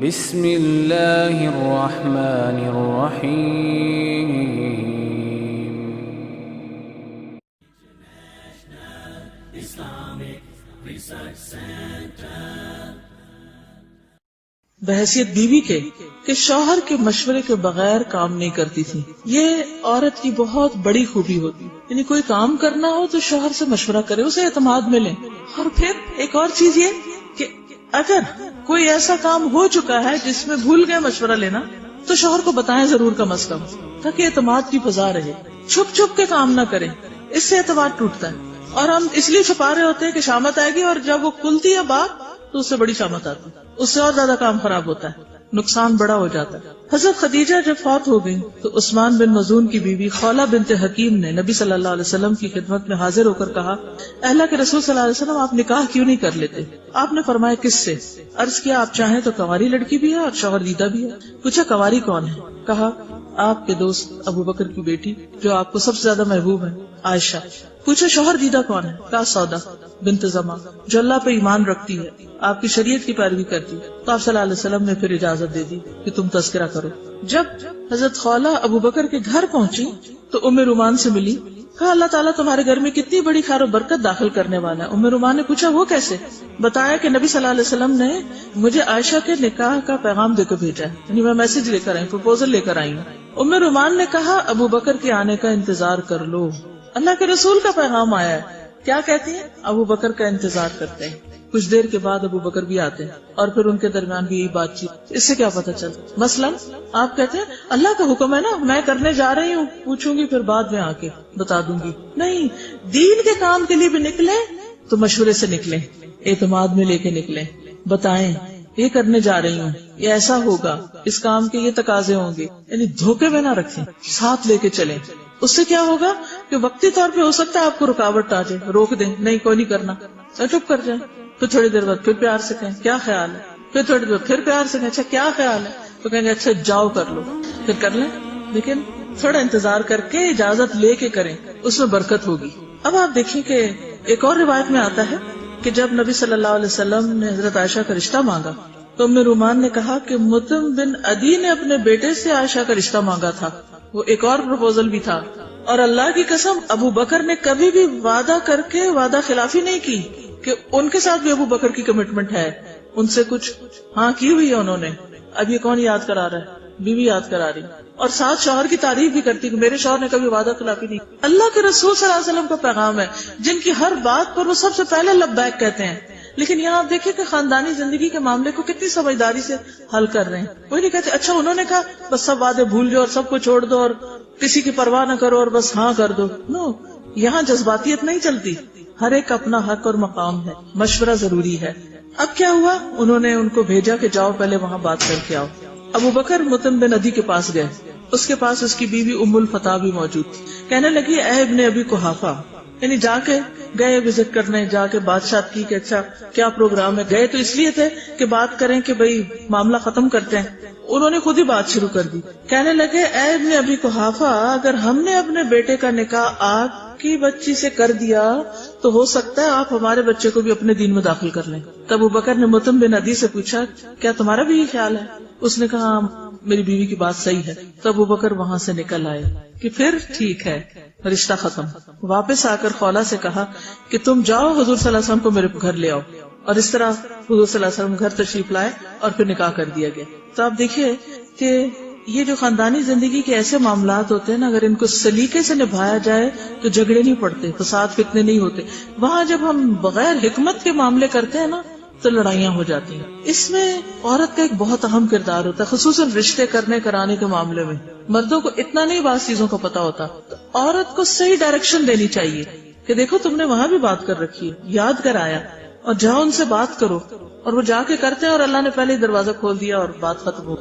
بسم اللہ الرحمن الرحیم. بحیثیت بیوی کے کہ شوہر کے مشورے کے بغیر کام نہیں کرتی تھی. یہ عورت کی بہت بڑی خوبی ہوتی، یعنی کوئی کام کرنا ہو تو شوہر سے مشورہ کرے، اسے اعتماد ملے. اور پھر ایک اور چیز یہ کہ اگر کوئی ایسا کام ہو چکا ہے جس میں بھول گئے مشورہ لینا تو شوہر کو بتائیں ضرور کم از کم، تاکہ اعتماد کی فضا رہے. چھپ چھپ کے کام نہ کریں، اس سے اعتماد ٹوٹتا ہے. اور ہم اس لیے چھپا رہے ہوتے ہیں کہ شامت آئے گی، اور جب وہ کھلتی ہے بات تو اس سے بڑی شامت آتی ہے، اس سے اور زیادہ کام خراب ہوتا ہے، نقصان بڑا ہو جاتا ہے. حضرت خدیجہ جب فوت ہو گئی تو عثمان بن مظعون کی بیوی خولہ بنت حکیم نے نبی صلی اللہ علیہ وسلم کی خدمت میں حاضر ہو کر کہا، اللہ کے رسول صلی اللہ علیہ وسلم آپ نکاح کیوں نہیں کر لیتے؟ آپ نے فرمایا کس سے؟ عرض کیا آپ چاہیں تو کنواری لڑکی بھی ہے اور شوہر دیدہ بھی ہے. پوچھا کنواری کون ہے؟ کہا آپ کے دوست ابو بکر کی بیٹی جو آپ کو سب سے زیادہ محبوب ہے، عائشہ. پوچھا شوہر دیدہ کون ہے؟ کہا سودا بنت زمع جو اللہ پہ ایمان رکھتی ہے، آپ کی شریعت کی پیروی کرتی ہے. تو آپ صلی اللہ علیہ وسلم نے پھر اجازت دے دی کہ تم تذکرہ کرو. جب حضرت خولہ ابو بکر کے گھر پہنچی تو ام رومان سے ملی. کہا اللہ تعالیٰ تمہارے گھر میں کتنی بڑی خیر و برکت داخل کرنے والا ہے. ام رومان نے پوچھا وہ کیسے؟ بتایا کہ نبی صلی اللہ علیہ وسلم نے مجھے عائشہ کے نکاح کا پیغام دے کر بھیجا ہے، یعنی میں میسج لے کر آئی، پروپوزل لے کر آئی ہوں. ام رومان نے کہا ابو بکر کے آنے کا انتظار کر لو، اللہ کے رسول کا پیغام آیا ہے. کیا کہتی ہیں؟ ابو بکر کا انتظار کرتے ہیں. کچھ دیر کے بعد ابو بکر بھی آتے ہیں اور پھر ان کے درمیان بھی یہی بات چیت. اس سے کیا پتہ چلتا؟ مثلا آپ کہتے ہیں اللہ کا حکم ہے نا، میں کرنے جا رہی ہوں، پوچھوں گی پھر بعد میں آ کے بتا دوں گی. نہیں، دین کے کام کے لیے بھی نکلے تو مشورے سے نکلیں، اعتماد میں لے کے نکلیں، بتائیں یہ کرنے جا رہی ہوں، یہ ایسا ہوگا، اس کام کے یہ تقاضے ہوں گے. یعنی دھوکے میں نہ رکھیں، ساتھ لے کے چلیں. اس سے کیا ہوگا کہ وقتی طور پہ ہو سکتا ہے آپ کو رکاوٹ آ جائے، روک دیں، نہیں کوئی نہیں کرنا، چپ کر جائیں. پھر تھوڑی دیر بعد پھر پیار سے کہیں کیا خیال ہے، پھر تھوڑی دیر بعد پھر پیار سے کہیں اچھا کیا خیال ہے، تو کہیں گے اچھا جاؤ کر لو، پھر کر لیں. لیکن تھوڑا انتظار کر کے اجازت لے کے کریں، اس میں برکت ہوگی. اب آپ دیکھیں کہ ایک اور روایت میں آتا ہے کہ جب نبی صلی اللہ علیہ وسلم نے حضرت عائشہ کا رشتہ مانگا تو ام رومان نے کہا کہ مطعم بن عدی نے اپنے بیٹے سے عائشہ کا رشتہ مانگا تھا. وہ ایک اور پروپوزل بھی تھا. اور اللہ کی قسم ابو بکر نے کبھی بھی وعدہ کر کے وعدہ خلافی نہیں کی کہ ان کے ساتھ بھی ابو بکر کی کمٹمنٹ ہے، ان سے کچھ ہاں کی ہوئی ہے انہوں نے. اب یہ کون یاد کرا رہا ہے؟ بیوی یاد کرا رہی، اور ساتھ شوہر کی تعریف بھی کرتی کہ میرے شوہر نے کبھی وعدہ خلافی نہیں. اللہ کے رسول صلی اللہ علیہ وسلم کا پیغام ہے جن کی ہر بات پر وہ سب سے پہلے لبیک کہتے ہیں. لیکن یہاں آپ دیکھیں کہ خاندانی زندگی کے معاملے کو کتنی سمجھداری سے حل کر رہے ہیں. وہی نہیں کہتے اچھا انہوں نے کہا بس سب وعدے بھول جاؤ اور سب کو چھوڑ دو اور کسی کی پرواہ نہ کرو اور بس ہاں کر دو. نو، یہاں جذباتیت نہیں چلتی، ہر ایک اپنا حق اور مقام ہے، مشورہ ضروری ہے. اب کیا ہوا، انہوں نے ان کو بھیجا کہ جاؤ پہلے وہاں بات کر کے آؤ. ابو بکر مطعم بن عدی کے پاس گئے، اس کے پاس اس کی بیوی ام الفتح بھی موجود تھی. کہنے لگی اے ابن ابی قحافہ، یعنی جا کے گئے وزٹ کرنے، جا کے بادشاہ کی کہ اچھا کیا پروگرام ہے. گئے تو اس لیے تھے کہ بات کریں کہ بھئی معاملہ ختم کرتے ہیں. انہوں نے خود ہی بات شروع کر دی. کہنے لگے اے ابن ابی قحافہ، اگر ہم نے اپنے بیٹے کا نکاح آپ کی بچی سے کر دیا تو ہو سکتا ہے آپ ہمارے بچے کو بھی اپنے دین میں داخل کر لیں. تب ابو بکر نے مطعم بن عدی سے پوچھا کیا تمہارا بھی یہ خیال ہے؟ اس نے کہا میری بیوی کی بات صحیح ہے. تو ابو بکر وہاں سے نکل آئے کہ پھر ٹھیک ہے، رشتہ ختم. واپس آ کر خولہ سے کہا کہ تم جاؤ حضور صلی اللہ علیہ وسلم کو میرے گھر لے آؤ. اور اس طرح حضور صلی اللہ علیہ وسلم گھر تشریف لائے اور پھر نکاح کر دیا گیا. تو آپ دیکھیے کہ یہ جو خاندانی زندگی کے ایسے معاملات ہوتے ہیں نا، اگر ان کو سلیقے سے نبھایا جائے تو جھگڑے نہیں پڑتے، فساد فتنے نہیں ہوتے. وہاں جب ہم بغیر حکمت کے معاملے کرتے ہیں نا تو لڑائیاں ہو جاتی ہیں. اس میں عورت کا ایک بہت اہم کردار ہوتا ہے، خصوصاً رشتے کرنے کرانے کے معاملے میں. مردوں کو اتنا نہیں بعض چیزوں کا پتا ہوتا، تو عورت کو صحیح ڈائریکشن دینی چاہیے کہ دیکھو تم نے وہاں بھی بات کر رکھی ہے، یاد کرایا، اور جاؤ ان سے بات کرو. اور وہ جا کے کرتے ہیں اور اللہ نے پہلے ہی دروازہ کھول دیا اور بات ختم ہو.